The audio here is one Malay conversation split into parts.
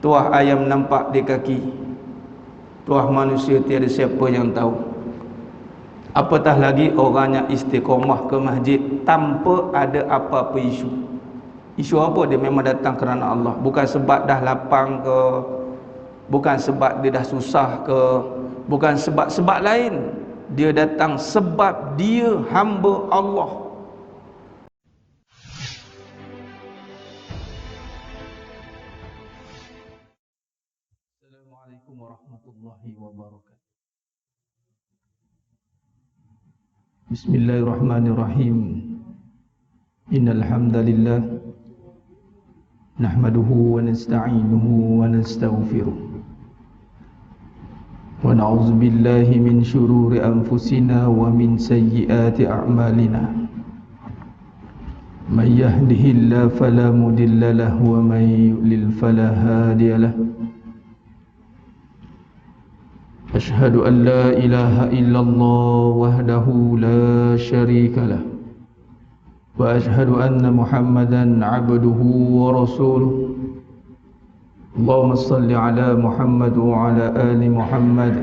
tuah ayam nampak di kaki, tuah manusia tiada siapa yang tahu. Apatah lagi orangnya istiqomah ke masjid tanpa ada apa-apa isu. Isu apa? Dia memang datang kerana Allah, bukan sebab dah lapang ke, bukan sebab dia dah susah ke, bukan sebab lain. Dia datang sebab dia hamba Allah. Assalamualaikum warahmatullahi wabarakatuh. Bismillahirrahmanirrahim. Innal hamdalillah nahmaduhu wa nasta'inuhu wa nastaghfiruh. Wa na'udzu billahi min syururi anfusina wa min sayyiati a'malina. May yahdihillahu fala mudilla lahu wa may yudlil fala hadiya lahu. أشهد أن لا إله إلا الله وحده لا شريك له وأشهد أن محمدا عبده ورسوله اللهم صل على محمد وعلى آل محمد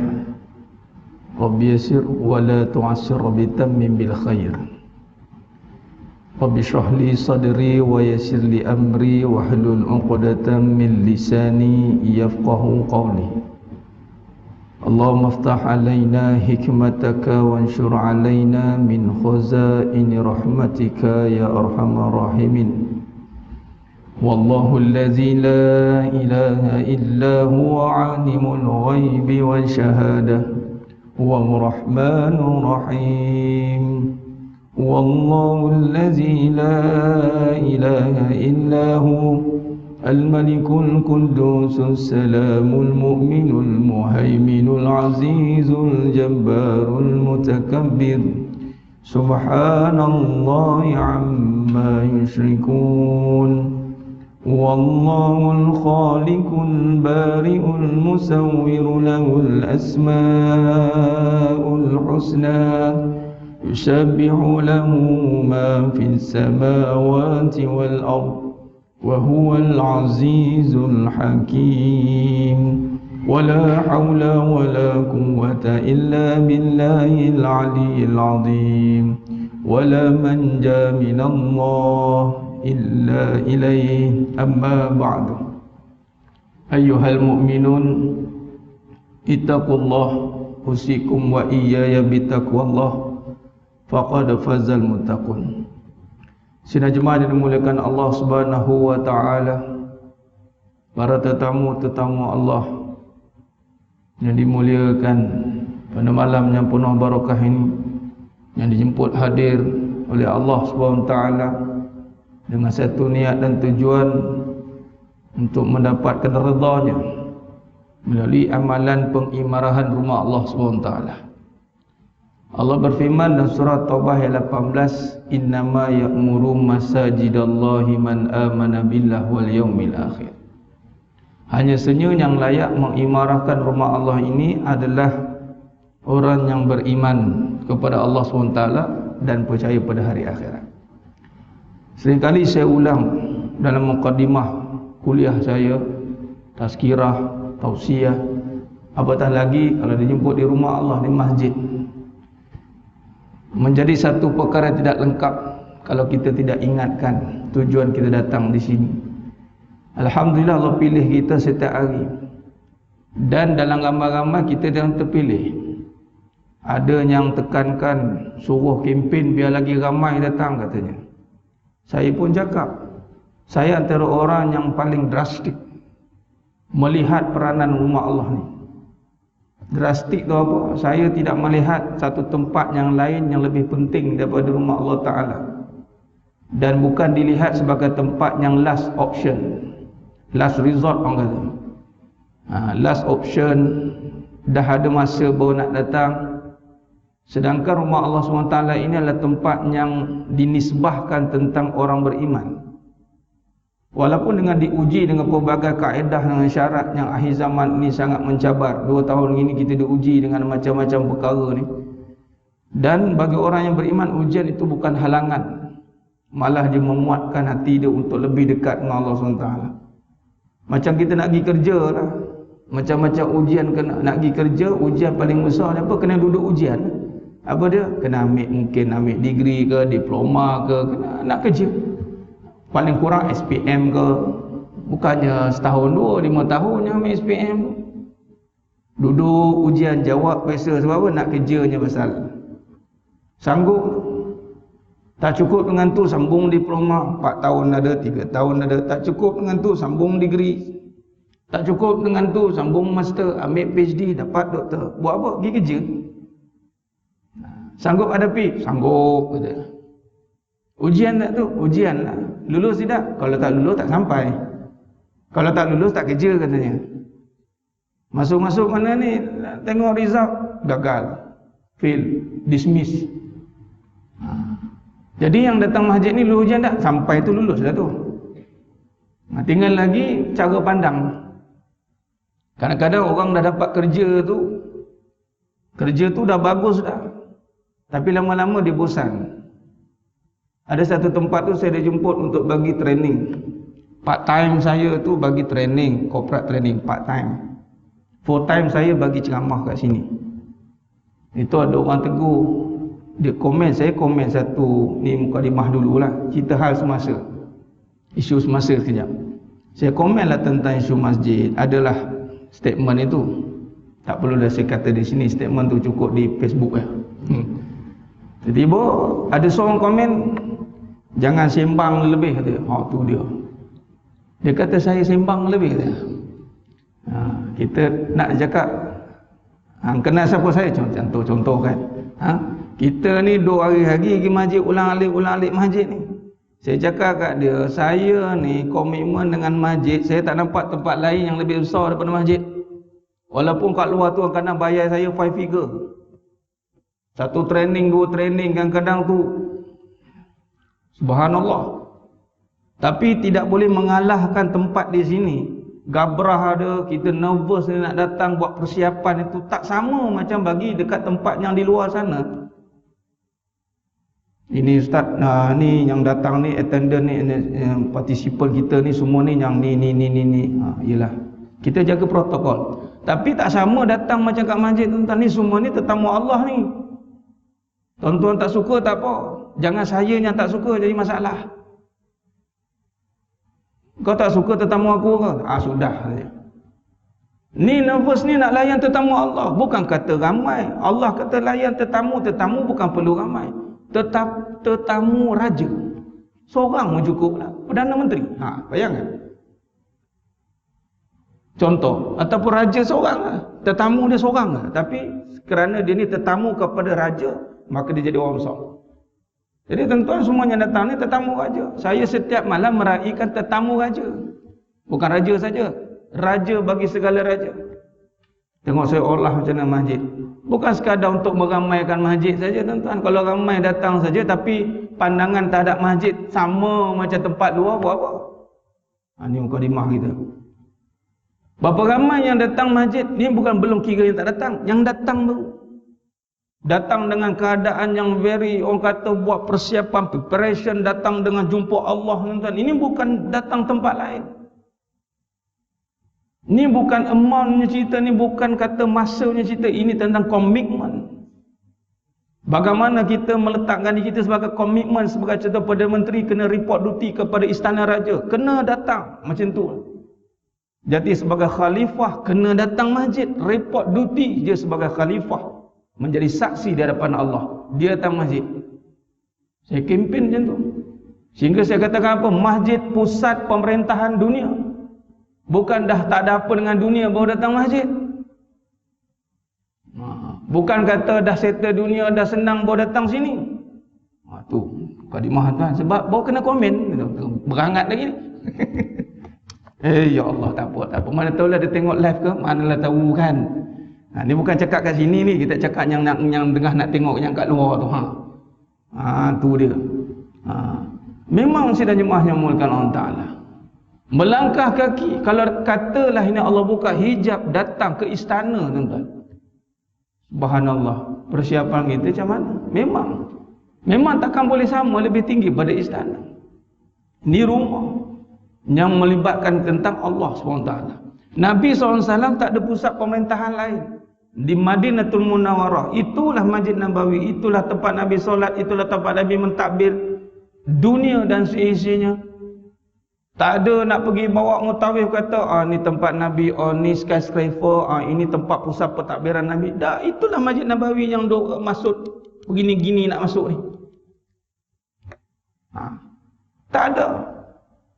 رب يسر ولا تعسر بتمم بالخير رب اشرح لي صدري ويسر لي أمري واحلل عقدة من لساني يفقه قولي اللهم افتح علينا حكمتك وانشر علينا من خزائن رحمتك يا أرحم الراحمين والله الذي لا إله إلا هو عالم الغيب والشهادة هو الرحمن الرحيم والله الذي لا إله إلا هو الملك القدوس السلام المؤمن المهيمن العزيز الجبار المتكبر سبحان الله عما يشركون والله الخالق البارئ المصور له الأسماء الحسنى يسبح له ما في السماوات والأرض وهو العزيز الحكيم ولا حول ولا قوة إلا بالله العلي العظيم ولا منجا من الله إلا إليه أما بعد أيها المؤمنون اتقوا الله أوصيكم وإياي بتقوى الله فقد فاز المتقون. Sidang jemaah yang dimuliakan Allah Subhanahu wa taala, para tetamu-tetamu Allah yang dimuliakan pada malam yang penuh barakah ini, yang dijemput hadir oleh Allah Subhanahu wa taala dengan satu niat dan tujuan untuk mendapatkan redha-Nya melalui amalan pengimarahan rumah Allah Subhanahu wa taala. Allah berfirman dalam surah Taubah ayat 18, innama ya'muru masajidallahi man amana billah wal yaumil akhir. Hanya saja yang layak mengimarahkan rumah Allah ini adalah orang yang beriman kepada Allah SWT dan percaya pada hari akhirat. Seringkali saya ulang dalam mukadimah kuliah saya, tazkirah, tausiah, apatah lagi kalau dijemput di rumah Allah, di masjid. Menjadi satu perkara tidak lengkap kalau kita tidak ingatkan tujuan kita datang di sini. Alhamdulillah Allah pilih kita setiap hari. Dan dalam ramai-ramai kita yang terpilih. Ada yang tekankan suruh kempen biar lagi ramai datang katanya. Saya pun cakap, saya antara orang yang paling drastik melihat peranan rumah Allah ni. Drastik tu apa? Saya tidak melihat satu tempat yang lain yang lebih penting daripada rumah Allah Ta'ala. Dan bukan dilihat sebagai tempat yang last option, last resort orang kata. Last option, dah ada masa baru nak datang. Sedangkan rumah Allah SWT ini adalah tempat yang dinisbahkan tentang orang beriman. Walaupun dengan diuji dengan pelbagai kaedah dengan syarat yang akhir zaman ini sangat mencabar. 2 tahun ini kita diuji dengan macam-macam perkara ni. Dan bagi orang yang beriman, ujian itu bukan halangan. Malah dia memuatkan hati dia untuk lebih dekat dengan Allah SWT. Macam kita nak pergi kerja lah, macam-macam ujian kena. Nak pergi kerja, ujian paling besar apa? Kena duduk ujian. Apa dia? Kena mungkin ambil degree ke, diploma ke, kena nak kerja. Paling kurang SPM ke. Bukannya setahun 2, 5 tahun yang ambil SPM tu. Duduk ujian, jawab biasa. Sebab apa? Nak kerjanya pasal sanggup. Tak cukup dengan tu sambung diploma, 4 tahun ada, 3 tahun ada. Tak cukup dengan tu sambung degree. Tak cukup dengan tu sambung master, ambil PhD, dapat doktor. Buat apa? Pergi kerja. Sanggup hadapi? Sanggup kata. Ujian tak tu? Ujian lah. Lulus tidak? Kalau tak lulus tak sampai. Kalau tak lulus tak kerja katanya. Masuk-masuk mana ni, tengok result, gagal, fail, dismiss. Jadi yang datang masjid ni lulus ujian tak? Sampai tu lulus dah tu. Tinggal lagi cara pandang. Kadang-kadang orang dah dapat kerja tu dah bagus dah, tapi lama-lama dia bosan. Ada satu tempat tu saya dijemput untuk bagi training. Part time saya tu bagi training, corporate training, part time. Full time saya bagi ceramah kat sini. Itu ada orang tegur. Dia komen, saya komen satu ni mukadimah dululah, cerita hal semasa, isu semasa sekejap. Saya komenlah tentang isu masjid. Adalah statement itu, tak perlu dah saya kata di sini, statement tu cukup di Facebook ya. Tiba-tiba ada seorang komen, jangan sembang lebih kata. Tu dia. Dia kata saya sembang lebih kata. Kita nak cakap, kenal siapa saya? Contoh kan. Kita ni 2 hari lagi pergi masjid, ulang-alik masjid ni. Saya cakap kat dia, saya ni komitmen dengan masjid, saya tak nampak tempat lain yang lebih besar daripada masjid. Walaupun kat luar tu kadang bayar saya 5 figure. Satu training, 2 training, kadang-kadang tu subhanallah. Tapi tidak boleh mengalahkan tempat di sini. Gabrah ada, kita nervous ni nak datang buat persiapan itu tak sama macam bagi dekat tempat yang di luar sana. Ini ustaz, ni yang datang ni, attendant ni, participant kita ni semua ni yang ni. Yalah. Kita jaga protokol. Tapi tak sama datang macam kat masjid tuan-tuan, ni semua ni tetamu Allah ni. Tuan-tuan tak suka tak apa. Jangan saya yang tak suka jadi masalah. Kau tak suka tetamu aku ke? Sudah. Ni nervous ni nak layan tetamu Allah. Bukan kata ramai. Allah kata layan tetamu. Tetamu bukan perlu ramai. Tetamu raja. Seorang pun cukup lah. Perdana Menteri. Bayangkan. Contoh. Ataupun raja seorang lah. Tetamu dia seorang lah. Tapi kerana dia ni tetamu kepada raja, maka dia jadi orang besar. Jadi tuan-tuan semuanya datang ni tetamu raja. Saya setiap malam meraihkan tetamu raja. Bukan raja saja. Raja bagi segala raja. Tengok saya olah macam mana masjid. Bukan sekadar untuk meramaikan masjid saja tuan-tuan. Kalau ramai datang saja tapi pandangan terhadap masjid sama macam tempat luar, buat apa? Ini mukadimah kita. Berapa ramai yang datang masjid, ni bukan belum kira yang tak datang. Yang datang baru. Datang dengan keadaan yang very, orang kata buat persiapan, preparation, datang dengan jumpa Allah tuan-tuan. Ini bukan datang tempat lain. Ni bukan amountnya cerita, ni bukan kata masanya cerita, ini tentang komitmen. Bagaimana kita meletakkan diri kita sebagai komitmen, sebagai contoh Perdana Menteri kena report duty kepada Istana Raja, kena datang macam tu. Jadi sebagai khalifah kena datang masjid, report duty dia sebagai khalifah, menjadi saksi di hadapan Allah, dia datang masjid. Saya kempen macam tu. Sehingga saya katakan apa? Masjid pusat pemerintahan dunia. Bukan dah tak ada apa dengan dunia baru datang masjid. Bukan kata dah settle dunia, dah senang baru datang sini. Tu mukadimah tuan. Sebab baru kena komen, berangat lagi ni. Ya Allah, tak apa. Mana tahulah dia tengok live ke, manalah tahu kan. Ni bukan cakap kat sini ni, kita cakap yang tengah nak tengok yang kat luar tu. Tu dia. Memang sidang jemaah yang muliakan Allah Ta'ala. Melangkah kaki, kalau katalah ini Allah buka hijab datang ke istana tuan-tuan. Subhanallah, persiapan kita macam mana? Memang takkan boleh sama, lebih tinggi pada istana. Ni rumah. yang melibatkan tentang Allah SWT. Nabi SAW tak ada pusat pemerintahan lain. Di Madinatul Munawwarah, itulah Masjid Nabawi, itulah tempat Nabi solat, itulah tempat Nabi mentadbir dunia dan seisinya. Tak ada nak pergi bawa mutawif kata, ni tempat Nabi, ni skyscraper, ini tempat pusat pentadbiran Nabi. Dah, itulah Masjid Nabawi yang masuk begini-gini nak masuk ni. Tak ada.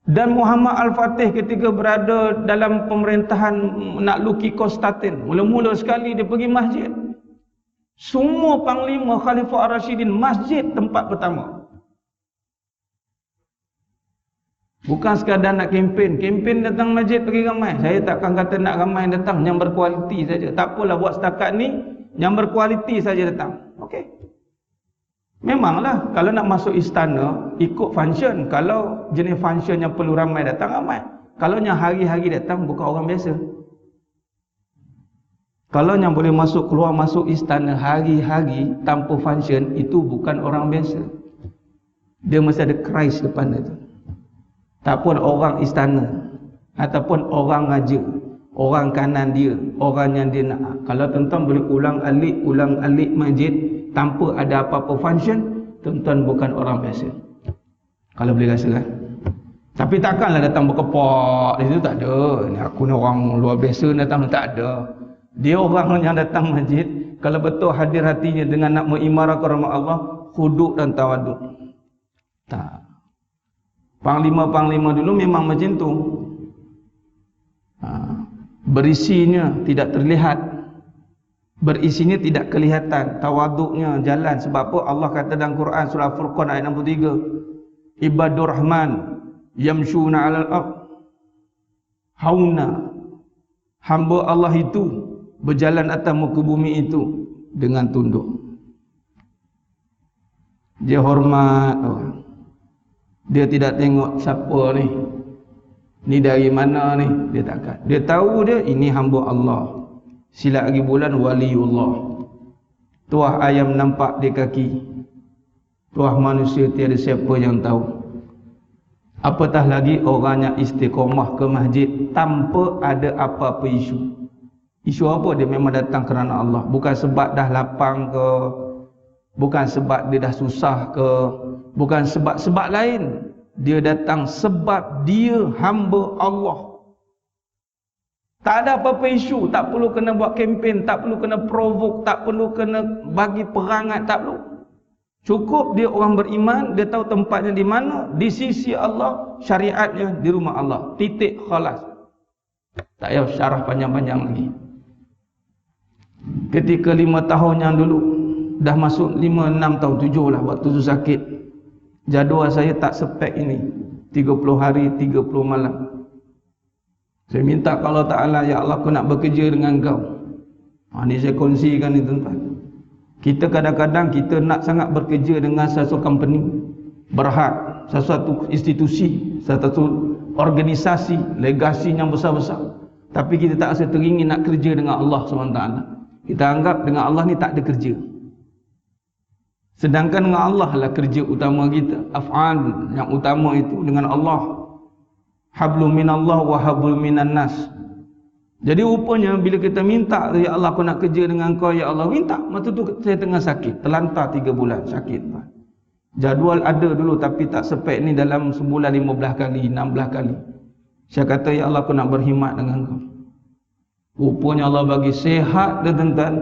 Dan Muhammad Al-Fatih ketika berada dalam pemerintahan Nakluki Konstantin, mula-mula sekali dia pergi masjid. Semua panglima Khalifah Ar-Rasyidin, masjid tempat pertama. Bukan sekadar nak kempen. Kempen datang masjid pergi ramai. Saya takkan kata nak ramai datang, yang berkualiti saja. Tak apalah buat setakat ni, yang berkualiti saja datang. Okey. Memanglah kalau nak masuk istana ikut function. Kalau jenis function yang perlu ramai datang, ramai. Kalau yang hari-hari datang bukan orang biasa. Kalau yang boleh masuk keluar masuk istana hari-hari tanpa function, itu bukan orang biasa. Dia mesti ada Christ depan dia tu. Tak pun orang istana ataupun orang raja, orang kanan dia, orang yang dia nak. Kalau tuan-tuan boleh ulang-alik masjid tanpa ada apa-apa function, tuan-tuan bukan orang biasa. Kalau boleh rasa kan. Tapi takkanlah datang berkepak di situ, tak ada. Ni aku ni orang luar biasa datang, tak ada. Dia orang yang datang masjid, kalau betul hadir hatinya dengan nak mengimarahkan rahmat Allah, khuduk dan tawaduk. Tak. Panglima-panglima dulu memang macam tu. Berisinya tidak terlihat, berisinya tidak kelihatan, tawaduknya jalan. Sebab apa? Allah kata dalam Quran surah Furqan ayat 63, ibadur rahman yamshuna 'alal ard hauna. Hamba Allah itu berjalan atas muka bumi itu dengan tunduk. Dia hormat orang. Dia tidak tengok siapa ni dari mana ni, dia takkan. Dia tahu dia ini hamba Allah. Silat lagi bulan waliullah. Tuah ayam nampak di kaki, tuah manusia tiada siapa yang tahu. Apatah lagi orang yang istiqomah ke masjid tanpa ada apa-apa isu. Isu apa? Dia memang datang kerana Allah. Bukan sebab dah lapang ke, bukan sebab dia dah susah ke, bukan sebab lain. Dia datang sebab dia hamba Allah. Tak ada apa-apa isu, tak perlu kena buat kempen, tak perlu kena provoke, tak perlu kena bagi perangat, tak perlu. Cukup dia orang beriman, dia tahu tempatnya di mana, di sisi Allah, syariatnya di rumah Allah. Titik, khalas. Tak payah syarah panjang-panjang lagi. Ketika 5 tahun yang dulu, dah masuk 5, 6 tahun, 7 lah waktu tu sakit. Jadual saya tak spek ini, 30 hari 30 malam. Saya minta ke Allah Ta'ala, ya Allah aku nak bekerja dengan kau. Ini saya kongsikan ni tuan-tuan. Kita kadang-kadang kita nak sangat bekerja dengan satu company berhad, satu institusi, satu organisasi, legasi yang besar-besar. Tapi kita tak rasa teringin nak kerja dengan Allah SWT. Kita anggap dengan Allah ni tak ada kerja. Sedangkan dengan Allah lah kerja utama kita. Af'al yang utama itu dengan Allah. Hablum minallah wa hablum minan nas. Jadi rupanya bila kita minta, ya Allah aku nak kerja dengan kau, ya Allah, minta. Masa tu saya tengah sakit, terlantar 3 bulan sakit. Jadual ada dulu tapi tak spek ni dalam sebulan 15 kali, 16 kali. Saya kata, ya Allah aku nak berkhidmat dengan kau. Rupanya Allah bagi sehat dan tuan-tuan.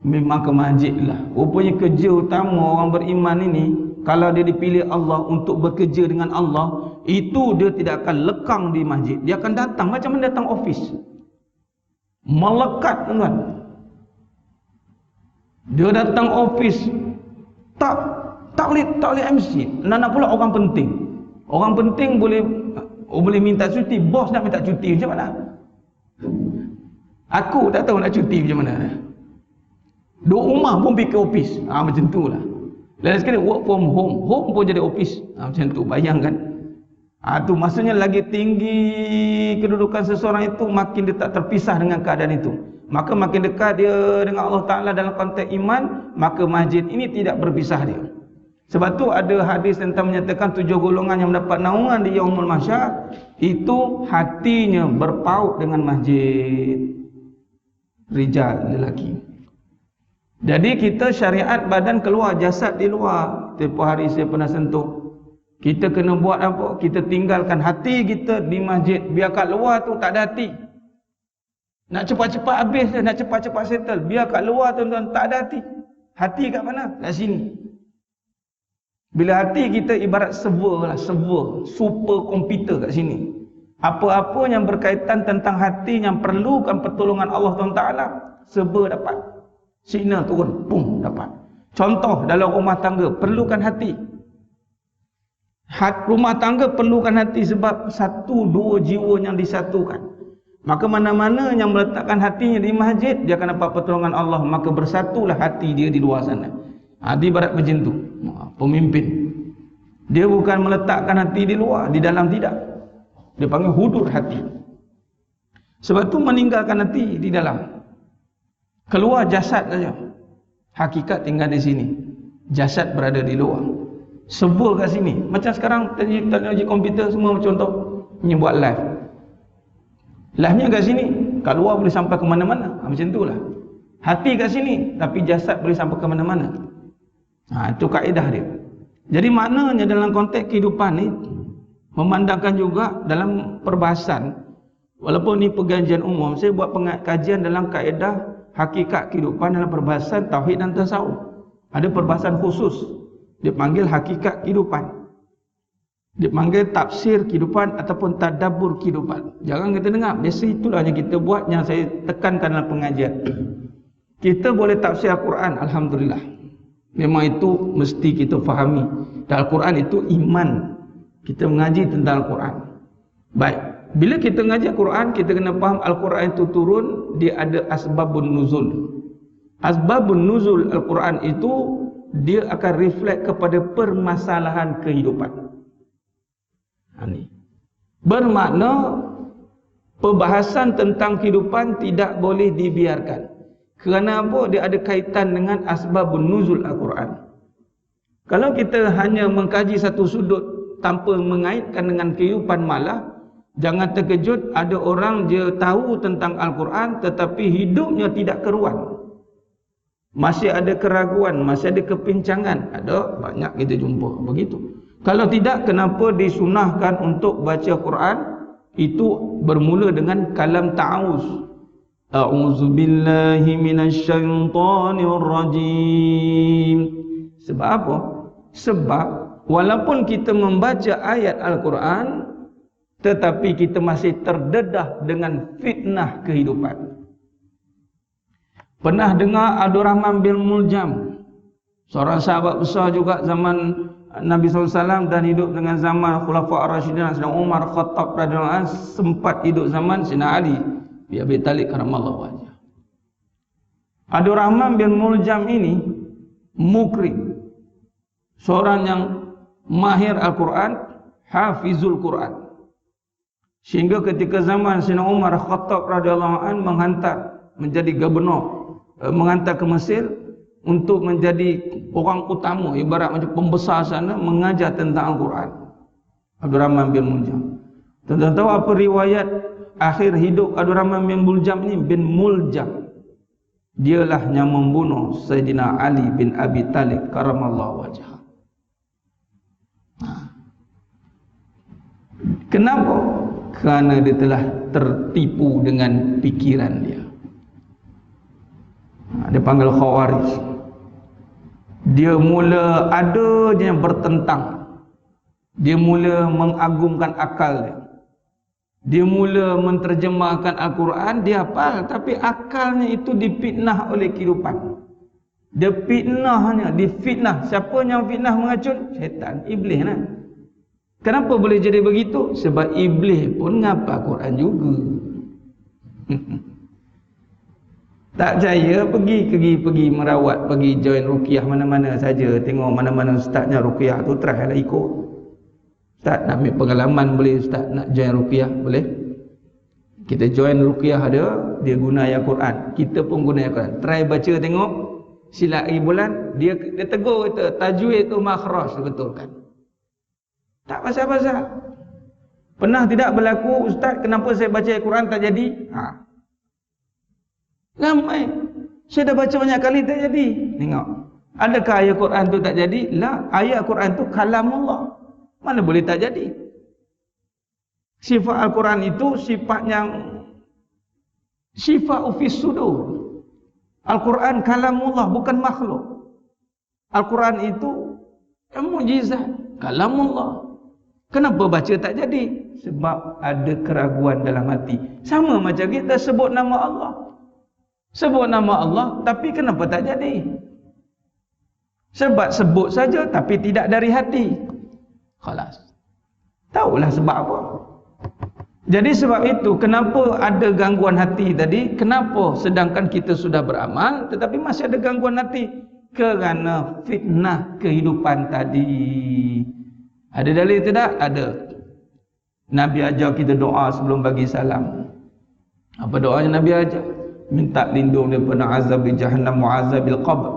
Memang ke masjid lah. Rupanya kerja utama orang beriman ini, kalau dia dipilih Allah untuk bekerja dengan Allah, itu dia tidak akan lekang di masjid. Dia akan datang macam mana datang ofis. Melekat tuan-tuan. Dia datang ofis. Tak boleh MC. Nak pula orang penting. Orang penting boleh minta cuti. Bos nak minta cuti macam mana? Aku tak tahu nak cuti macam mana. Duduk rumah pun pergi ke ofis. Macam tu lah. Lain sekali work from home. Home pun jadi ofis. Macam tu. Bayangkan. Tu maksudnya lagi tinggi kedudukan seseorang itu, makin dia tak terpisah dengan keadaan itu. Maka makin dekat dia dengan Allah Ta'ala dalam konteks iman, maka masjid ini tidak berpisah dia. Sebab tu ada hadis tentang menyatakan 7 golongan yang mendapat naungan di Yaumul Mahsyar, itu hatinya berpaut dengan masjid. Rijal, lelaki. Jadi kita syariat badan keluar, jasad di luar. Tempoh hari saya pernah sentuh. Kita kena buat apa? Kita tinggalkan hati kita di masjid. Biar kat luar tu tak ada hati. Nak cepat-cepat habis, nak cepat-cepat settle. Biar kat luar tuan-tuan tak ada hati. Hati kat mana? Kat sini. Bila hati kita ibarat server lah, server, super komputer kat sini. Apa-apa yang berkaitan tentang hati yang perlukan pertolongan Allah SWT, server dapat. Signal turun, pum, dapat. Contoh dalam rumah tangga, perlukan hati. Rumah tangga perlukan hati sebab 1-2 jiwa yang disatukan. Maka mana-mana yang meletakkan hatinya di masjid, dia akan dapat pertolongan Allah. Maka bersatulah hati dia di luar sana. Di barat macam tu. Pemimpin, dia bukan meletakkan hati di luar, di dalam tidak. Dia panggil hudur hati. Sebab tu meninggalkan hati di dalam. Keluar jasad saja. Hakikat tinggal di sini. Jasad berada di luar. Sebul kat sini. Macam sekarang teknologi komputer semua contoh. Ini buat live. Live-nya kat sini. Kat luar boleh sampai ke mana-mana. Macam itulah. Hati kat sini, tapi jasad boleh sampai ke mana-mana. Itu kaedah dia. Jadi maknanya dalam konteks kehidupan ni, memandangkan juga dalam perbahasan, walaupun ni pergajian umum, saya buat kajian dalam kaedah hakikat kehidupan dalam perbahasan tauhid dan tasawuf. Ada perbahasan khusus, dia panggil hakikat kehidupan, dia panggil tafsir kehidupan ataupun tadabbur kehidupan. Jangan kita dengar, biasa itulah yang kita buat, yang saya tekankan dalam pengajian. Kita boleh tafsir Al-Quran, Alhamdulillah. Memang itu mesti kita fahami. Dan Al-Quran itu iman. Kita mengaji tentang Al-Quran. Baik. Bila kita mengaji Al-Quran, kita kena faham Al-Quran itu turun, dia ada asbabun nuzul. Asbabun nuzul Al-Quran itu, dia akan reflect kepada permasalahan kehidupan. Ini bermakna perbahasan tentang kehidupan tidak boleh dibiarkan. Kerana apa? Dia ada kaitan dengan asbabun nuzul Al-Quran. Kalau kita hanya mengkaji satu sudut tanpa mengaitkan dengan kehidupan malah, jangan terkejut ada orang dia tahu tentang Al-Quran tetapi hidupnya tidak keruan. Masih ada keraguan, masih ada kepincangan. Ada, banyak kita jumpa begitu. Kalau tidak, kenapa disunahkan untuk baca Quran? Itu bermula dengan kalam ta'awuz. A'udzu billahi minasyaitonir rajim. Sebab apa? Sebab walaupun kita membaca ayat Al-Quran, tetapi kita masih terdedah dengan fitnah kehidupan. Pernah dengar Abdul Rahman bin Muljam, seorang sahabat besar juga zaman Nabi SAW dan hidup dengan zaman Khulafa' Ar-Rasyidin, Sayyidina Umar Khattab radhiyallahu anhu, sempat hidup zaman Sayyidina Ali bi Abi Talib karamallahu wajhah. Abdul Rahman bin Muljam ini mukri, seorang yang mahir Al-Quran, hafizul Quran. Sehingga ketika zaman Sayyidina Umar Khattab radhiyallahu anhu menghantar menjadi gubernur, menghantar ke Mesir untuk menjadi orang utama, ibarat macam pembesar sana, mengajar tentang Al-Quran. Abdul Rahman bin Muljam. Tuan-tuan tahu apa riwayat akhir hidup Abdul Rahman bin Muljam ni? Bin Muljam, dialah yang membunuh Sayyidina Ali bin Abi Talib karamallahu wajhah. Kenapa? Kerana dia telah tertipu dengan pikiran dia. Dia panggil Khawarij. Dia mula ada je yang bertentang. Dia mula mengagungkan akal dia. Dia mula menterjemahkan Al-Quran, dia hafal, tapi akalnya itu difitnah oleh kehidupan. Dia fitnahnya, difitnah. Siapa yang fitnah mengacun? Syaitan, iblis lah. Kenapa boleh jadi begitu? Sebab iblis pun ngapa Quran juga. Tak percaya, pergi merawat, pergi join ruqyah mana-mana saja, tengok mana-mana ustaznya ruqyah tu, try lah ikut. Ustaz nak ambil pengalaman boleh, ustaz nak join ruqyah boleh. Kita join ruqyah ada, dia guna ayat Quran, kita pun guna ayat Quran. Try baca tengok, silai bulan, dia tegur kita, tajwid tu makhraj betul kan? Tak pasal-pasal. Pernah tidak berlaku, ustaz, kenapa saya baca Al-Quran tak jadi? Ramai. Saya dah baca banyak kali tak jadi. Tengok. Adakah ayat Quran tu tak jadi? La, ayat Quran tu kalamullah. Mana boleh tak jadi? Sifat Al-Quran itu sifat yang sifat ufis sudur. Al-Quran kalamullah, bukan makhluk. Al-Quran itu mukjizat, kalamullah. Kenapa baca tak jadi? Sebab ada keraguan dalam hati. Sama macam kita sebut nama Allah. Sebut nama Allah, tapi kenapa tak jadi? Sebab sebut saja, tapi tidak dari hati. Khalas. Tahulah sebab apa. Jadi sebab itu, kenapa ada gangguan hati tadi? Kenapa sedangkan kita sudah beramal, tetapi masih ada gangguan hati? Kerana fitnah kehidupan tadi. Ada dalil tidak? Ada. Nabi ajar kita doa sebelum bagi salam. Apa doanya Nabi ajar? Minta lindung daripada azab jahannam wa azabil qabr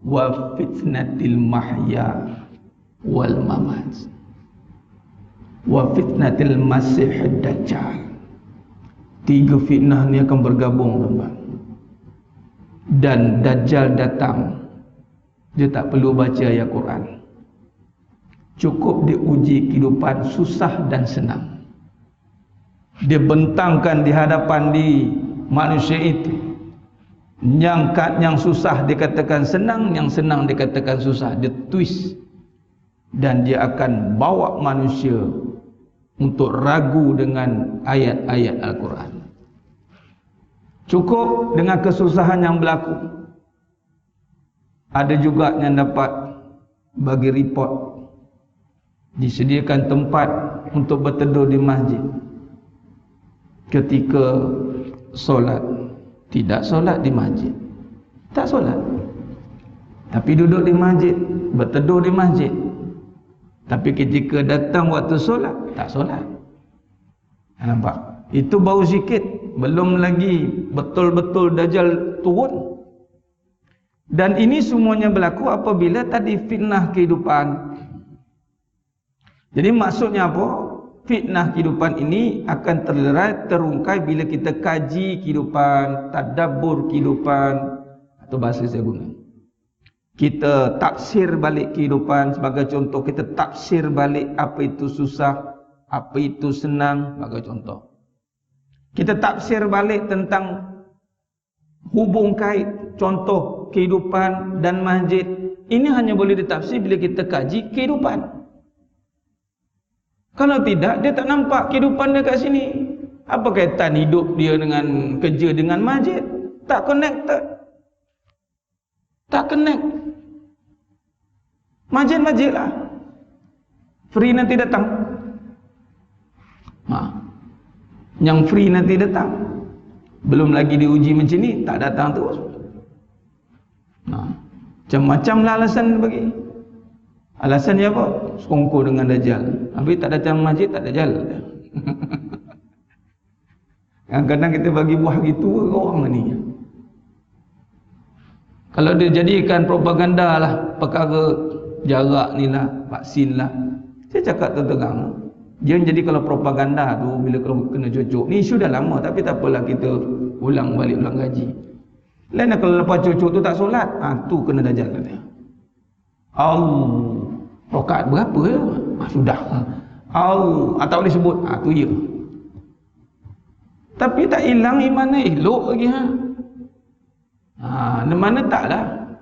wa fitnatil mahya wal mamat wa fitnatil masih dajjal. 3 fitnah ni akan bergabung, tuan-tuan. Dan dajjal datang, dia tak perlu baca ayat Quran, cukup dia uji kehidupan susah dan senang. Dia bentangkan di hadapan di manusia itu, yang susah dikatakan senang, yang senang dikatakan susah. Dia twist, dan dia akan bawa manusia untuk ragu dengan ayat-ayat Al-Quran. Cukup dengan kesusahan yang berlaku. Ada juga yang dapat bagi report, disediakan tempat untuk berteduh di masjid. Ketika solat, tidak solat di masjid, tak solat, tapi duduk di masjid, berteduh di masjid. Tapi ketika datang waktu solat, tak solat. Nampak? Itu baru sikit, belum lagi betul-betul dajjal turun. Dan ini semuanya berlaku apabila tadi fitnah kehidupan. Jadi maksudnya apa? Fitnah kehidupan ini akan terlerai, terungkai bila kita kaji kehidupan, tadabbur kehidupan, atau bahasa saya guna, kita tafsir balik kehidupan. Sebagai contoh, kita tafsir balik apa itu susah, apa itu senang. Sebagai contoh, kita tafsir balik tentang hubung kait, contoh kehidupan dan masjid. Ini hanya boleh ditafsir bila kita kaji kehidupan. Kalau tidak, dia tak nampak kehidupan dia kat sini. Apa kaitan hidup dia dengan kerja dengan masjid? Tak connected. Tak connect. Masjid-masjid lah. Free nanti datang. Yang free nanti datang. Belum lagi diuji macam ni, tak datang terus. Macam-macam lah alasan bagi. Alasan dia apa? Sekongkol dengan dajjal. Habis tak datang masjid, tak dajjal. Kadang-kadang kita bagi buah gitu orang ni. Kalau dia jadikan propaganda lah perkara jarak ni lah, vaksin lah, saya cakap terang, dia jadi kalau propaganda tu bila kalau kena cucuk. Ni isu dah lama, tapi tak apalah, kita ulang balik, ulang gaji. Lain kalau lepas cucuk tu tak solat, tu kena dajjal kata. Rakaat berapa ya? Sudah. Tak boleh sebut. Tu ya. Tapi tak hilang iman, elok lagi. Mana taklah.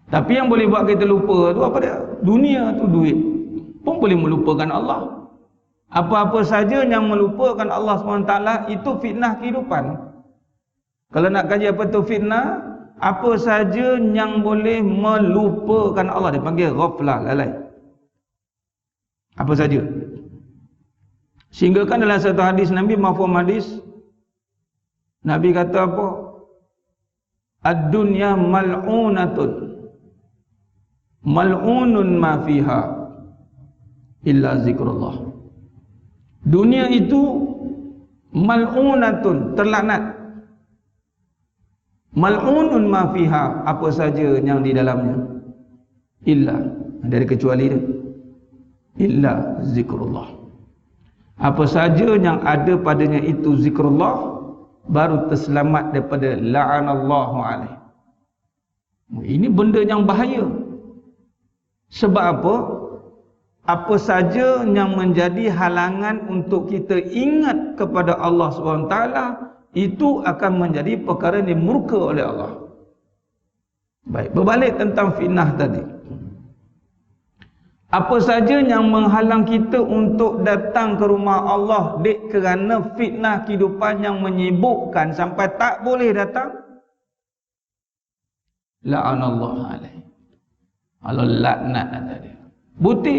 Tapi yang boleh buat kita lupa tu apa dia? Dunia tu duit pun boleh melupakan Allah. Apa-apa saja yang melupakan Allah SWT itu fitnah kehidupan. Kalau nak kaji apa tu fitnah, apa saja yang boleh melupakan Allah, dia panggil ghaflah, lalai. Apa saja. Sehingga kan dalam satu hadis Nabi, mafhum hadis, Nabi kata apa? Ad-dunya mal'unatun, mal'unun ma fiha illa zikrullah. Dunia itu mal'unatun, terlaknat. Mal'unun ma fiha, apa saja yang di dalamnya, illa, dari kecuali dia, illa zikrullah. Apa saja yang ada padanya itu zikrullah, baru terselamat daripada la'anallahu alaih. Ini benda yang bahaya. Sebab apa? Apa saja yang menjadi halangan untuk kita ingat kepada Allah SWT, itu akan menjadi perkara yang dimurka oleh Allah. Baik, berbalik tentang fitnah tadi. Apa saja yang menghalang kita untuk datang ke rumah Allah kerana fitnah kehidupan yang menyibukkan sampai tak boleh datang, la'anallahu alaih. Allah laknat tadi. Bukti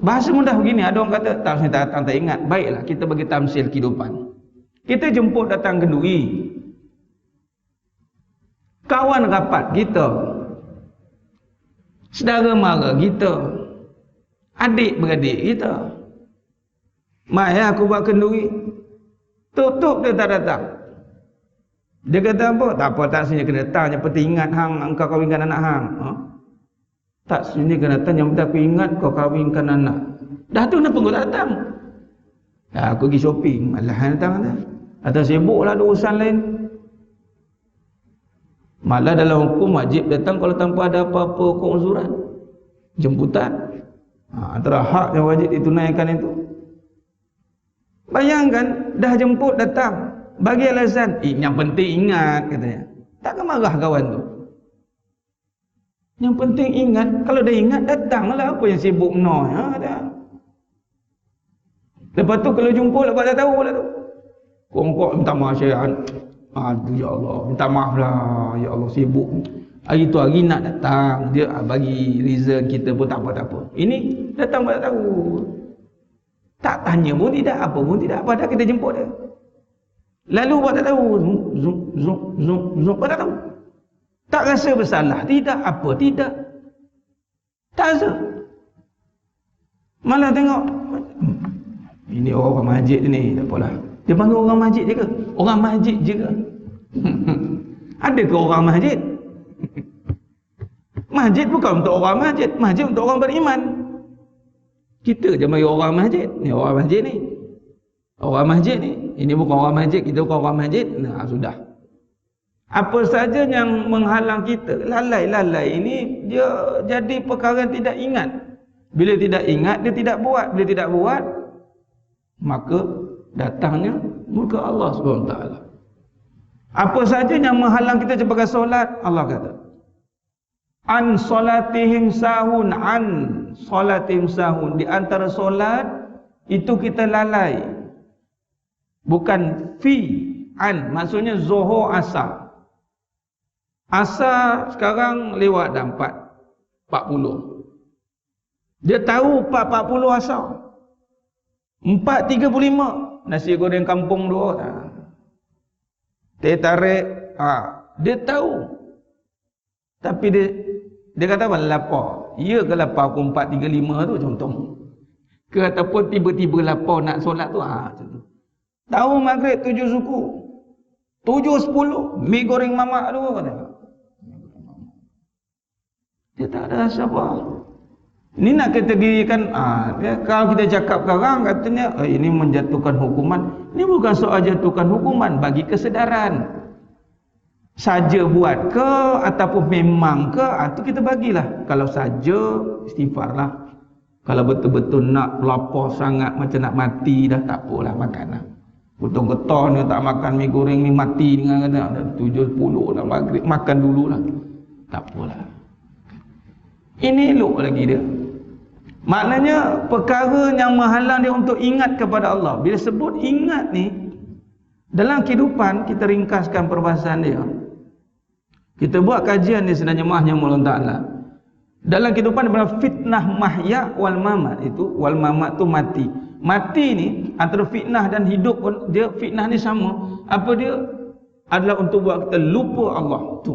bahasa mudah begini, ada orang kata tak saya datang tak ingat. Baiklah, kita bagi tamsil kehidupan. Kita jemput datang kenduri, kawan rapat kita, saudara mara kita, adik beradik kita. Mai aku buat kenduri, tutup dia tak datang. Dia kata apa? Tak apa, tak sini kena datang, yang penting ingat hang engkau kahwinkan anak hang. Tak sini kena datang, yang penting aku ingat kau kahwinkan anak. Dah tu kenapa kau tak datang? Dah aku pergi shopping, malah datang dah. Atau sibuklah ada urusan lain. Malah dalam hukum wajib datang kalau tanpa ada apa-apa keuzuran, jemputan. Antara hak yang wajib ditunaikan itu. Bayangkan dah jemput datang, bagi alasan yang penting ingat katanya. Takkan marah kawan tu. Yang penting ingat, kalau dah ingat datanglah, apa yang sibuk noh ya. Lepas tu kalau jumpa lepas dah tahu pula tu. Kongkok minta maaf saya. Aduh ya Allah, minta maaf lah ya Allah, sibuk. Hari tu hari nak datang, dia bagi reason kita pun tak apa-apa. Ini datang tak tahu. Tak tanya pun tidak, apa pun tidak, padahal kita jemput dia. Lalu buat tak tahu, buat tak tahu. Tak rasa bersalah, tidak apa, tidak. Tak rasa. Malah tengok, ini orang masjid ni, tak apalah. Dia panggil orang masjid je ke? Orang masjid je ke? Ada ke orang masjid? Masjid bukan untuk orang masjid, masjid untuk orang beriman. Kita je mari orang masjid. Ni orang masjid ni. Orang masjid ni. Ini bukan orang masjid, kita bukan orang masjid. Nah, sudah. Apa saja yang menghalang kita, lalai-lalai ini dia jadi perkara yang tidak ingat. Bila tidak ingat, dia tidak buat. Bila tidak buat, maka datangnya murka Allah SWT. Apa saja yang menghalang kita sebagai solat, Allah kata, an solatihim sahun, an solatihim sahun. Di antara solat itu kita lalai, bukan fi, an maksudnya zuhur asar. Asar sekarang lewat dah 4:40. Dia tahu 4:40 asar. 4:35 nasi goreng kampung dua. Teh tarik, dia tahu. Tapi dia kata apa? Lapar. Ya ke lapar aku 4:35 tu contoh. Ke ataupun tiba-tiba lapar nak solat tu, tahu maghrib 7 suku. 7:10 mi goreng mamak tu kata. Dia tak ada siapa. Ini nak kategorikan, kalau kita cakap sekarang katanya ini menjatuhkan hukuman. Ini bukan soal jatuhkan hukuman, bagi kesedaran. Saja buat ke ataupun memang ke, itu kita bagilah. Kalau saja istighfarlah. Kalau betul-betul nak lapar sangat macam nak mati dah, tak apalah makan lah. Potong keton dia tak makan mi goreng ni mati dengan kata 7:10 dah maghrib, makan dululah. Tak apalah. Ini elok lagi dia. Maknanya perkara yang menghalang dia untuk ingat kepada Allah. Bila sebut ingat ni, dalam kehidupan kita ringkaskan perbahasan dia. Kita buat kajian ni sebenarnya mahnya Allah Ta'ala. Dalam kehidupan dalam fitnah mahya wal mamat, itu wal mamat tu mati. Mati ni antara fitnah dan hidup pun dia, fitnah ni sama. Apa dia? Adalah untuk buat kita lupa Allah tu.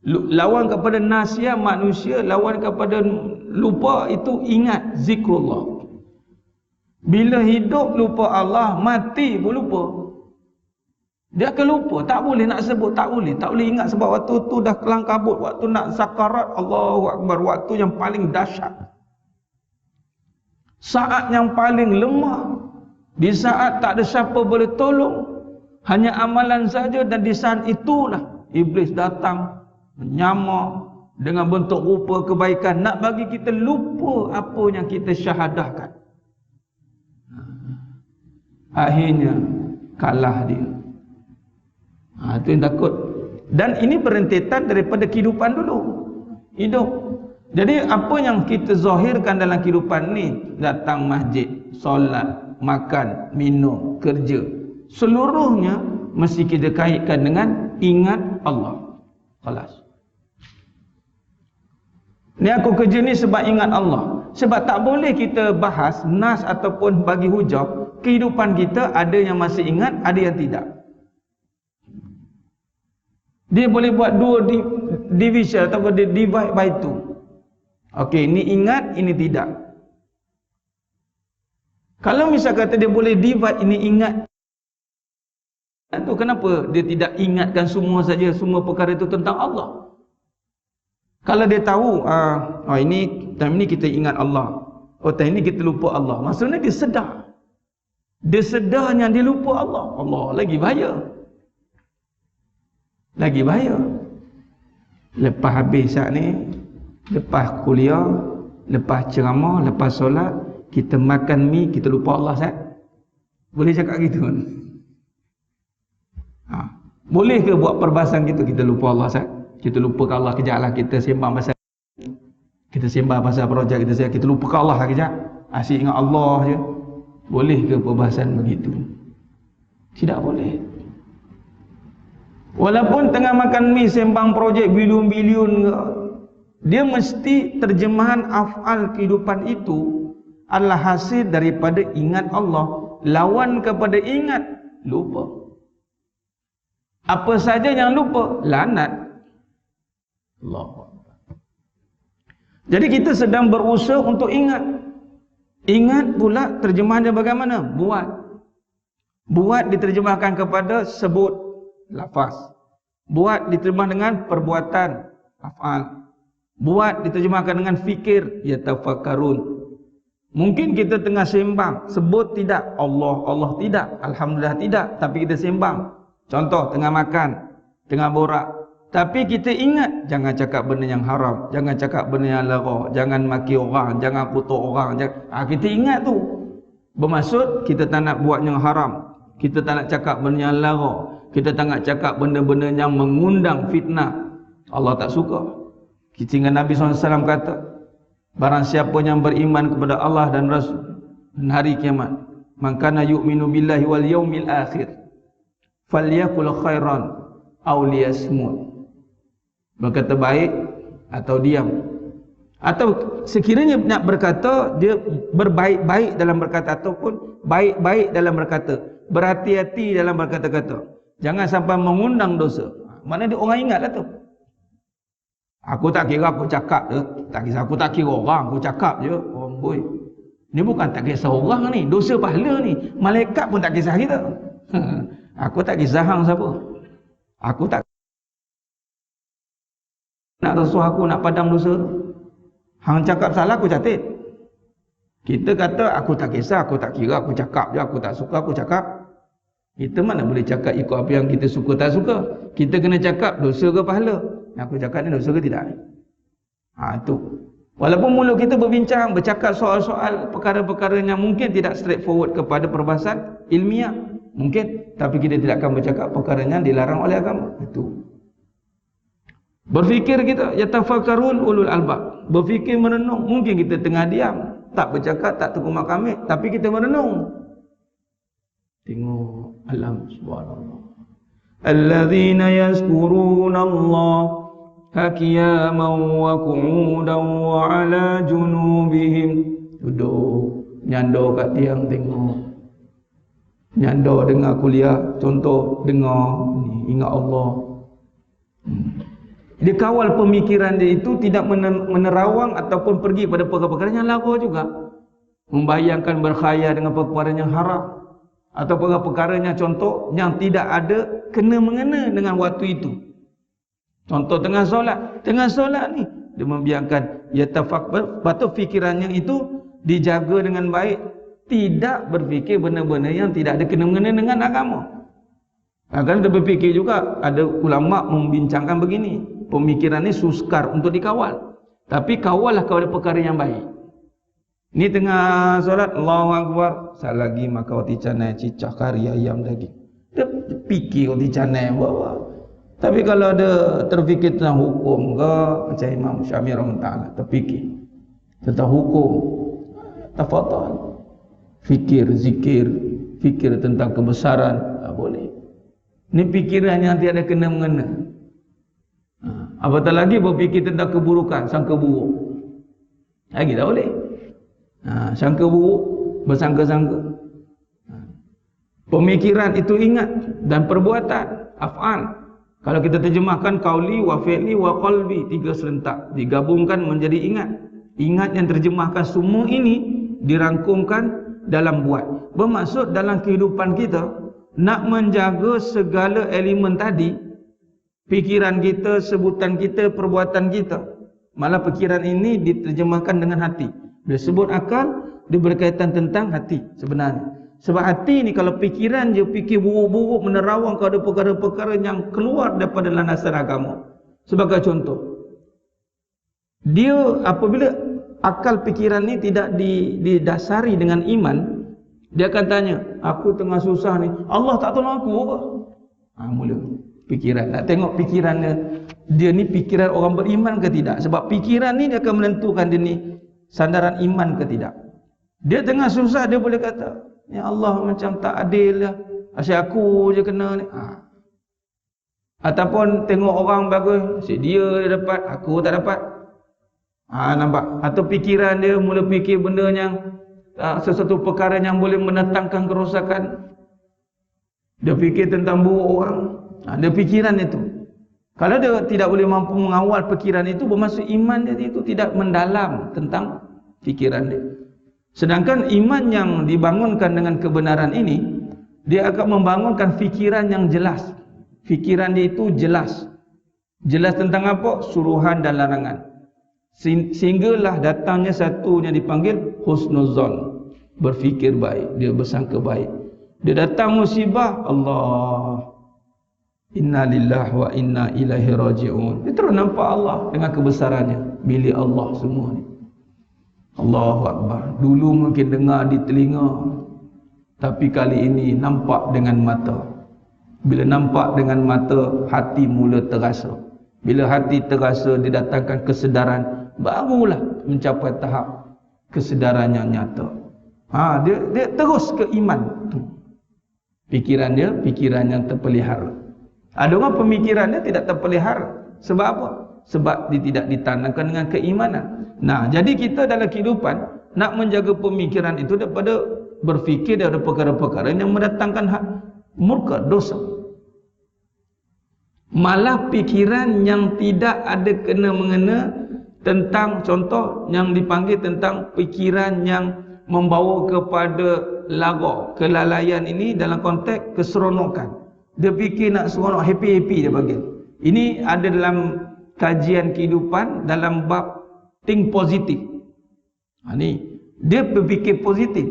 Lawan kepada nasihat manusia, lawan kepada lupa itu ingat zikrullah. Bila hidup lupa Allah, mati pun lupa. Dia akan lupa, tak boleh nak sebut, tak boleh ingat sebab waktu tu dah kelang kabut, waktu nak sakarat, Allahu Akbar, waktu yang paling dahsyat. Saat yang paling lemah, di saat tak ada siapa boleh tolong, hanya amalan saja, dan di saat itulah iblis datang menyamar dengan bentuk rupa kebaikan nak bagi kita lupa apa yang kita syahadahkan. Akhirnya kalah dia. Itu yang takut. Dan ini berentetan daripada kehidupan dulu, hidup. Jadi apa yang kita zahirkan dalam kehidupan ni, datang masjid, solat, makan, minum, kerja, seluruhnya mesti kita kaitkan dengan ingat Allah. Kelas. Ni aku kerja ni sebab ingat Allah. Sebab tak boleh kita bahas nas ataupun bagi hujah kehidupan kita, ada yang masih ingat, ada yang tidak. Dia boleh buat dua division ataupun dia divide by two. Okey, ini ingat, ini tidak. Kalau misal kata dia boleh divide, ini ingat, itu kenapa dia tidak ingatkan semua saja, semua perkara itu tentang Allah? Kalau dia tahu, ini time ini kita ingat Allah, time ini kita lupa Allah, maksudnya dia sedar. Dia sedarnya dia lupa Allah. Allah lagi bahaya. Lagi bahaya. Lepas habis saat ni, lepas kuliah, lepas ceramah, lepas solat, kita makan mi, kita lupa Allah, Ustaz. Boleh cakap gitu? Boleh ke buat perbahasan gitu, kita lupa Allah, Ustaz? Kita lupa Allah kejap lah, kita sembang pasal projek kita lupa Allah lah kejap, asyik ingat Allah je. Boleh ke perbahasan begitu? Tidak boleh. Walaupun tengah makan mi sembang projek bilion-bilion, dia mesti terjemahan af'al kehidupan itu adalah hasil daripada ingat Allah. Lawan kepada ingat, lupa. Apa saja yang lupa, lanat. Allah. Jadi kita sedang berusaha untuk ingat. Ingat pula terjemahannya bagaimana? Buat diterjemahkan kepada sebut, lafaz. Buat diterjemah dengan perbuatan, af'al. Buat diterjemahkan dengan fikir, yatafakkarun. Mungkin kita tengah sembang, sebut tidak Allah, Allah tidak, alhamdulillah tidak, tapi kita sembang. Contoh tengah makan, tengah borak, tapi kita ingat jangan cakap benda yang haram, jangan cakap benda yang lara, jangan maki orang, jangan kutuk orang. Kita ingat tu. Bermaksud kita tak nak buat yang haram, kita tak nak cakap benda yang lara, kita tak nak cakap benda-benda yang mengundang fitnah. Allah tak suka. Sehingga Nabi SAW kata, barang siapa yang beriman kepada Allah dan Rasul dan hari kiamat, man kana yu'minu billahi wal yaumil akhir falyakul khairan aw liyasmut. Berkata baik atau diam. Atau sekiranya nak berkata, dia berbaik-baik dalam berkata ataupun baik-baik dalam berkata. Berhati-hati dalam berkata-kata. Jangan sampai mengundang dosa. Mana dia orang ingatlah tu. Aku tak kira aku cakap je. Tak kisah aku tak kira orang, aku cakap je. Oh boy. Ni bukan tak kisah orang ni, dosa pahala ni. Malaikat pun tak kisah kita. Aku tak kisah hang siapa. Aku tak nak rasuah aku, nak padam dosa tu. Hang cakap salah, aku catat. Kita kata aku tak kisah, aku tak kira, aku cakap je, aku tak suka, aku cakap. Kita mana boleh cakap ikut apa yang kita suka tak suka. Kita kena cakap dosa ke pahala. Yang aku cakap ni dosa ke tidak. Itu. Walaupun mulut kita berbincang, bercakap soal-soal perkara-perkara yang mungkin tidak straightforward kepada perbahasan ilmiah. Mungkin. Tapi kita tidak akan bercakap perkara yang dilarang oleh agama. Itu. Berfikir kita, yatafakkarun ulul albab. Berfikir, merenung. Mungkin kita tengah diam, tak bercakap, tak terkumak kami, tapi kita merenung. Tengok alam, subhanallah. Alladzina yazkuruna Allah qiyaman wa qu'udan wa ala junubihim. Duduk nyandor kat tiang, tengok. Nyandor dengar kuliah, contoh dengar ni, ingat Allah. Dia kawal pemikiran dia itu tidak menerawang ataupun pergi pada perkara-perkara yang lara juga. Membayangkan berkhayal dengan perkara yang haram. atau perkara-perkaranya, contoh yang tidak ada kena-mengena dengan waktu itu. Contoh tengah solat ni dia membiarkan yatafakkur, patut fikirannya itu dijaga dengan baik, tidak berfikir benda-benda yang tidak ada kena-mengena dengan agama. Kan dia berfikir juga, ada ulama membincangkan begini, pemikiran ni suskar untuk dikawal, tapi kawallah kepada perkara yang baik. Ni tengah solat, Allahu Akbar, sat lagi makan roti canai, cicah kari ayam daging. Dia fikir roti canai bawa. Tapi kalau ada terfikir tentang hukum ke, macam Imam Syafi'i rahimahullah, terfikir tentang hukum, tafadhal. Fikir zikir, fikir tentang kebesaran, tak boleh. Ni fikiran yang tiada kena mengena. Apatah lagi berfikir tentang keburukan, sangka buruk, lagi tak boleh. Sangka buruk, bersangka-sangka. Pemikiran itu ingat, dan perbuatan, af'al. Kalau kita terjemahkan qauli wa fi'li wa qalbi, 3 serentak digabungkan menjadi ingat. Ingat yang terjemahkan semua ini dirangkumkan dalam buat. Bermaksud dalam kehidupan kita nak menjaga segala elemen tadi, fikiran kita, sebutan kita, perbuatan kita. Malah fikiran ini diterjemahkan dengan hati. Bila sebut akal, dia berkaitan tentang hati sebenarnya. Sebab hati ni kalau fikiran je fikir buruk-buruk, menerawang kepada perkara-perkara yang keluar daripada landasan agama. Sebagai contoh, dia apabila akal fikiran ni tidak didasari dengan iman, dia akan tanya, aku tengah susah ni, Allah tak tolong aku ke? Mula fikiran, nak tengok fikiran dia ni fikiran orang beriman ke tidak. Sebab fikiran ni dia akan menentukan dia ni sandaran iman ke tidak. Dia tengah susah, dia boleh kata, ya Allah macam tak adil lah, asyik aku je kena ni. Ataupun tengok orang bagus, asyik dia dapat, aku tak dapat. Nampak? Atau fikiran dia mula fikir benda yang sesuatu perkara yang boleh mendatangkan kerosakan. Dia fikir tentang buruk orang. Dia fikiran itu. Kalau dia tidak boleh mampu mengawal fikiran itu, bermaksud iman dia itu tidak mendalam tentang fikiran dia. Sedangkan iman yang dibangunkan dengan kebenaran ini, dia akan membangunkan fikiran yang jelas. Fikiran dia itu jelas. Jelas tentang apa? Suruhan dan larangan. Sehinggalah datangnya satu yang dipanggil husnuzon, berfikir baik, dia bersangka baik. Dia datang musibah, Allah, inna lillahi wa inna ilaihi raji'un. Dia terus nampak Allah dengan kebesarannya, milik Allah semua ni. Allahu Akbar. Dulu mungkin dengar di telinga, tapi kali ini nampak dengan mata. Bila nampak dengan mata, hati mula terasa. Bila hati terasa, didatangkan kesedaran, barulah mencapai tahap kesedaran yang nyata. Dia terus ke iman. Fikiran dia, fikiran yang terpelihara. Ada orang pemikirannya tidak terpelihara. Sebab apa? Sebab dia tidak ditanamkan dengan keimanan. Jadi kita dalam kehidupan nak menjaga pemikiran itu daripada berfikir daripada perkara-perkara yang mendatangkan murka, dosa. Malah fikiran yang tidak ada kena-mengena tentang, contoh yang dipanggil tentang fikiran yang membawa kepada laga, kelalaian ini dalam konteks keseronokan. Dia fikir nak seronok, happy-happy dia panggil. Ini ada dalam kajian kehidupan dalam bab think positif. Ni dia berfikir positif,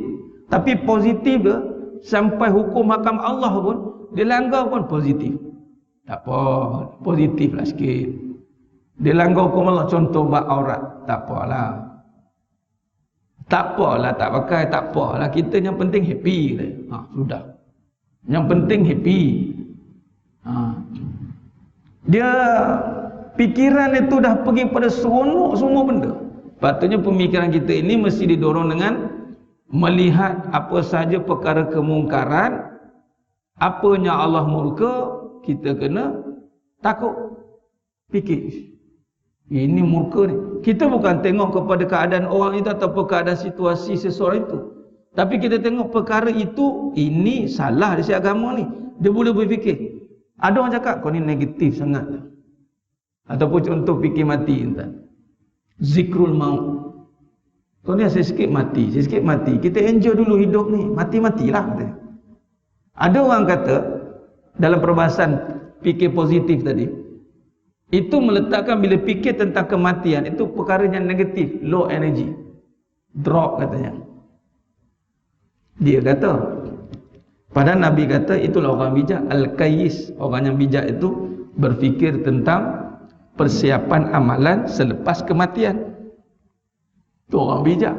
tapi positif dia sampai hukum hakam Allah pun dia langgar pun positif. Tak apa, positif lah sikit. Dia langgar hukum Allah, contoh bab aurat, tak apalah. Tak apalah, tak pakai, tak apalah. Kita yang penting happy lah. Sudah. Yang penting happy. Dia fikiran itu dah pergi pada seronok semua benda. Patutnya pemikiran kita ini mesti didorong dengan melihat apa saja perkara kemungkaran, apanya Allah murka, kita kena takut. Fikir, ini murka ni. Kita bukan tengok kepada keadaan orang itu atau keadaan situasi seseorang itu, tapi kita tengok perkara itu, ini salah dari segi agama ni. Dia boleh berfikir. Ada orang cakap kau ni negatif sangat. Ataupun contoh fikir mati entah. Zikrul maut. Kau ni sikit mati, sikit mati. Kita enjoy dulu hidup ni. Mati-matilah. Ada orang kata dalam perbahasan fikir positif tadi, itu meletakkan bila fikir tentang kematian itu perkara yang negatif, low energy, drop katanya. Dia kata, padahal Nabi kata itulah orang bijak, al-qayyis. Orang yang bijak itu berfikir tentang persiapan amalan selepas kematian. Itu orang bijak.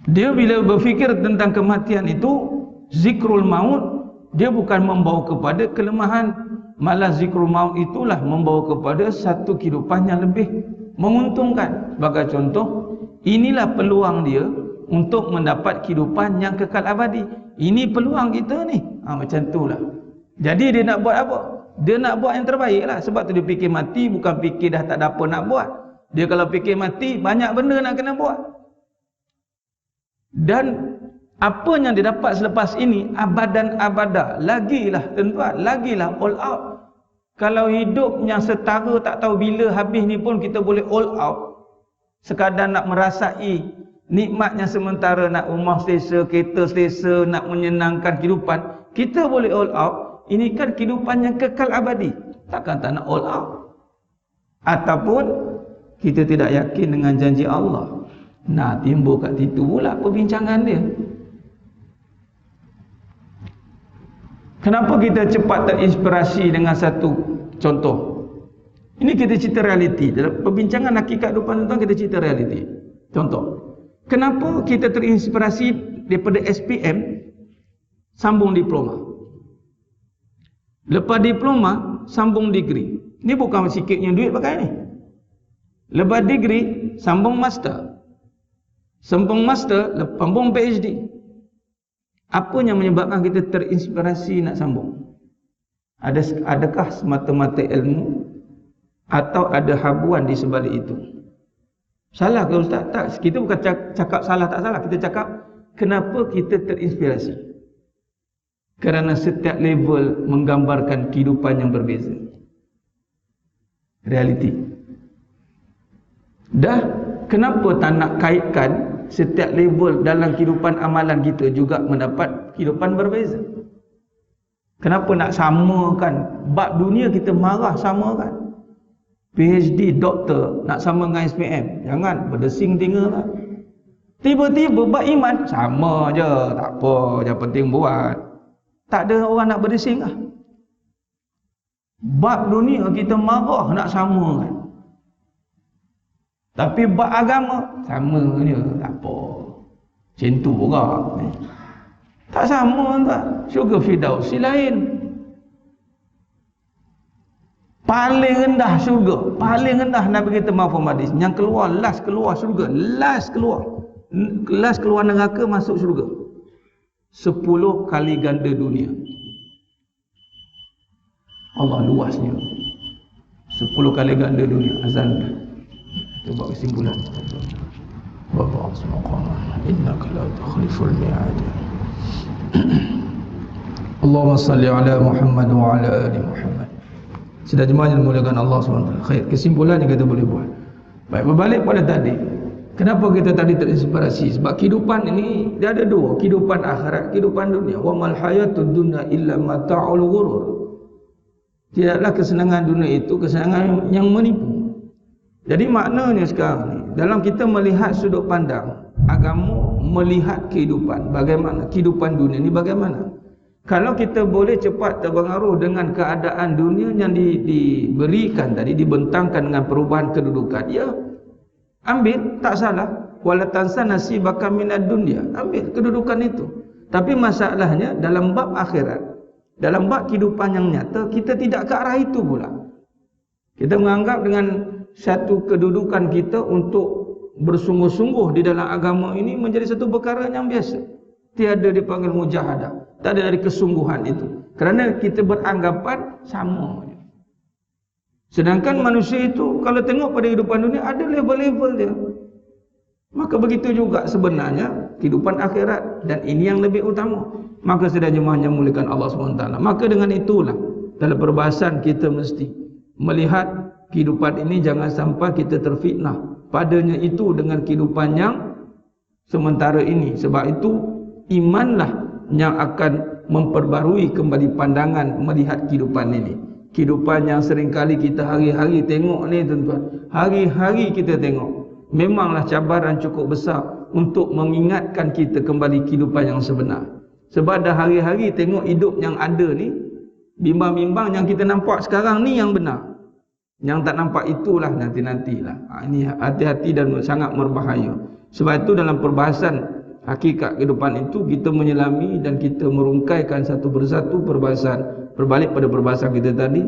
Dia bila berfikir tentang kematian itu, zikrul maut, dia bukan membawa kepada kelemahan, malah zikrul maut itulah membawa kepada satu kehidupan yang lebih menguntungkan. Sebagai contoh, inilah peluang dia untuk mendapat kehidupan yang kekal abadi. Ini peluang kita ni. Macam tu lah. Jadi dia nak buat apa? Dia nak buat yang terbaik lah. Sebab tu dia fikir mati, bukan fikir dah tak ada apa nak buat. Dia kalau fikir mati, banyak benda nak kena buat. Dan apa yang dia dapat selepas ini, abadan abada, lagilah tuan-tuan, lagilah all out. Kalau hidup yang setara tak tahu bila habis ni pun kita boleh all out, sekadar nak merasai nikmatnya sementara, nak rumah selesa, kereta selesa, nak menyenangkan kehidupan, kita boleh all out. Ini kan kehidupan yang kekal abadi, takkan tak nak all out. Ataupun kita tidak yakin dengan janji Allah. Nah, timbul kat situ pula perbincangan dia. Kenapa kita cepat terinspirasi dengan satu contoh? Ini kita cerita realiti. Dalam perbincangan hakikat kehidupan tuan, kita cerita realiti. Contoh, kenapa kita terinspirasi daripada SPM sambung diploma? Lepas diploma sambung degree. Ini bukan sikitnya duit pakai ni. Lepas degree sambung master. Sambung master, sambung PhD. Apa yang menyebabkan kita terinspirasi nak sambung? Adakah semata-mata ilmu atau ada habuan di sebalik itu? Salah ke Ustaz? Tak, kita bukan cakap salah tak salah. Kita cakap kenapa kita terinspirasi? Kerana setiap level menggambarkan kehidupan yang berbeza. Realiti. Dah, kenapa tak nak kaitkan setiap level dalam kehidupan amalan kita juga mendapat kehidupan berbeza? Kenapa nak samakan? Bab dunia kita marah samakan. PhD, doktor nak sama dengan SPM. Jangan berdesing tinggal lah. Tiba-tiba bab iman sama je, tak apa, yang penting buat. Tak ada orang nak berdesing lah. Bab dunia kita marah nak samakan. Tapi bab agama sama je, tak apa. Macam tu juga. Tak sama tak. Syurga Firdausi lain. Paling rendah syurga, paling rendah Nabi kita mahfum hadis, yang keluar last keluar syurga, last keluar neraka masuk syurga. 10 kali ganda dunia. Allah luasnya. 10 kali ganda dunia. Azan. Kita buat kesimpulan. Wa subhanallah innaka la tukhliful mi'ad. Allahumma salli ala Muhammad wa ala ali Muhammad. Sudah jemaah yang dimuliakan Allah SWT. Khair, kesimpulan yang kita boleh buat. Baik, berbalik pada tadi. Kenapa kita tadi terinspirasi? Sebab kehidupan ini dia ada dua, kehidupan akhirat, kehidupan dunia. Wa mal hayatud dunya illa mata'ul ghurur. Tidaklah kesenangan dunia itu kesenangan yang menipu. Jadi maknanya sekarang ni, dalam kita melihat sudut pandang agama, melihat kehidupan, bagaimana kehidupan dunia ni bagaimana? Kalau kita boleh cepat terpengaruh dengan keadaan dunia yang diberikan tadi, dibentangkan dengan perubahan kedudukan, ya ambil, tak salah. Wala tansa nasibaka minad dunya, ambil kedudukan itu. Tapi masalahnya dalam bab akhirat, dalam bab kehidupan yang nyata, kita tidak ke arah itu pula. Kita menganggap dengan satu kedudukan kita untuk bersungguh-sungguh di dalam agama ini menjadi satu perkara yang biasa. Tiada dipanggil mujahadah, tak ada dari kesungguhan itu. Kerana kita beranggapan sama. Sedangkan manusia itu kalau tengok pada kehidupan dunia ada level-level dia. Maka begitu juga sebenarnya kehidupan akhirat, dan ini yang lebih utama. Maka sudah jemaah yang muliakan Allah SWT. Maka dengan itulah dalam perbahasan kita mesti melihat kehidupan ini jangan sampai kita terfitnah padanya itu dengan kehidupan yang sementara ini. Sebab itu Imanlah yang akan memperbarui kembali pandangan melihat kehidupan ini. Kehidupan yang seringkali kita hari-hari tengok ni tuan-tuan, hari-hari kita tengok, memanglah cabaran cukup besar untuk mengingatkan kita kembali kehidupan yang sebenar. Sebab dah hari-hari tengok hidup yang ada ni, bimbang-bimbang yang kita nampak sekarang ni yang benar, yang tak nampak itulah nanti-nantilah. Ini hati-hati dan sangat berbahaya. Sebab itu dalam perbahasan hakikat kehidupan itu, kita menyelami dan kita merungkaikan satu persatu perbahasan, berbalik pada perbahasan kita tadi,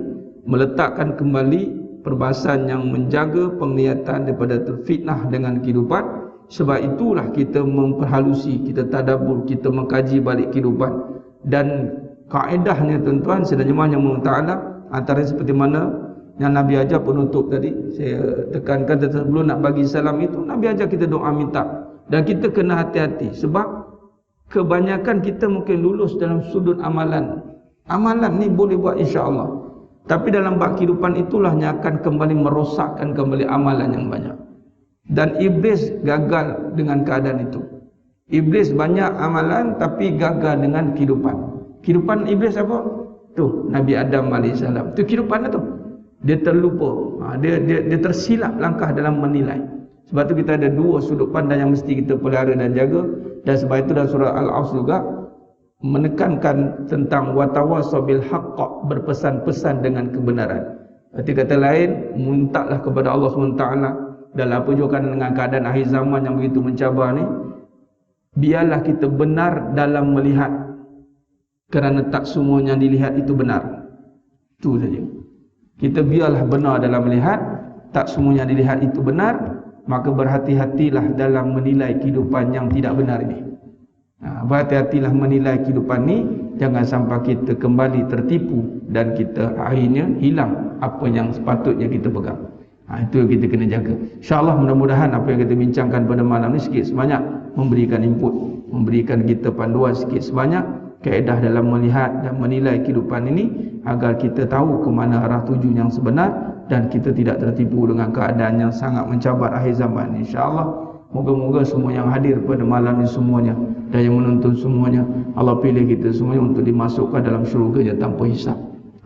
meletakkan kembali perbahasan yang menjaga penglihatan daripada terfitnah dengan kehidupan. Sebab itulah kita memperhalusi, kita tadabbur, kita mengkaji balik kehidupan. Dan kaedahnya tuan-tuan, sebenarnya Allah Ta'ala antara seperti mana yang Nabi ajar penutup tadi, saya tekankan sebelum nak bagi salam itu, Nabi ajar kita doa minta. Dan kita kena hati-hati sebab kebanyakan kita mungkin lulus dalam sudut amalan. Amalan ni boleh buat insya-Allah. Tapi dalam bab kehidupan itulah yang akan kembali merosakkan kembali amalan yang banyak. Dan iblis gagal dengan keadaan itu. Iblis banyak amalan tapi gagal dengan kehidupan. Kehidupan iblis apa? Tu Nabi Adam AS. Tu kehidupan tu. Dia terlupa. Dia tersilap langkah dalam menilai. Sebab tu kita ada dua sudut pandang yang mesti kita pelihara dan jaga. Dan sebab itu dalam surah Al-Asr juga menekankan tentang watawasaw bil haqq, berpesan-pesan dengan kebenaran. Arti kata lain, mintalah kepada Allah SWT dalam perjuangan dengan keadaan akhir zaman yang begitu mencabar ni, biarlah kita benar dalam melihat, kerana tak semua yang dilihat itu benar. Itu saja. Kita biarlah benar dalam melihat, tak semua yang dilihat itu benar. Maka berhati-hatilah dalam menilai kehidupan yang tidak benar ini. Berhati-hatilah menilai kehidupan ini, jangan sampai kita kembali tertipu dan kita akhirnya hilang apa yang sepatutnya kita pegang. Itu yang kita kena jaga. InsyaAllah mudah-mudahan apa yang kita bincangkan pada malam ini sikit sebanyak memberikan input, memberikan kita panduan sikit sebanyak kaedah dalam melihat dan menilai kehidupan ini, agar kita tahu ke mana arah tuju yang sebenar dan kita tidak tertipu dengan keadaan yang sangat mencabar akhir zaman. InsyaAllah moga-moga semua yang hadir pada malam ini semuanya dan yang menonton semuanya, Allah pilih kita semuanya untuk dimasukkan dalam syurga tanpa hisab.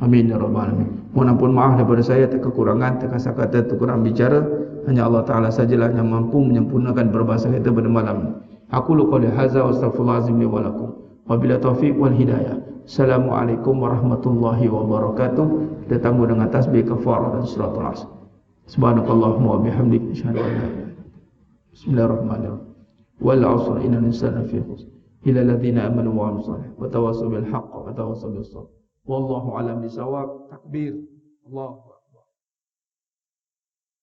Amin ya rabbal alamin. Mohon ampun maaf daripada saya, kekurangan, kata-kata, kurang bicara. Hanya Allah Ta'ala sajalah yang mampu menyempurnakan perbahasan kita pada malam ini. Aku qouli hadza wa astaghfirullahalazim li wa lakum. Wabillahi taufiq wal hidayah. Assalamualaikum warahmatullahi wabarakatuh. Kita tangguh dengan tasbih kafarah dan suratul asr. Subhanakallahumma wa bihamdik, asyhadu an la ilaha illa anta. Bismillahirrahmanirrahim. Wal 'asr innal insana lafi khusr illa alladziina aamanu wa 'amilus shalihati wa tawassaw bil haqqi wa tawassaw bis sabr. Wallahu a'lam bissawab. Takbir. Allah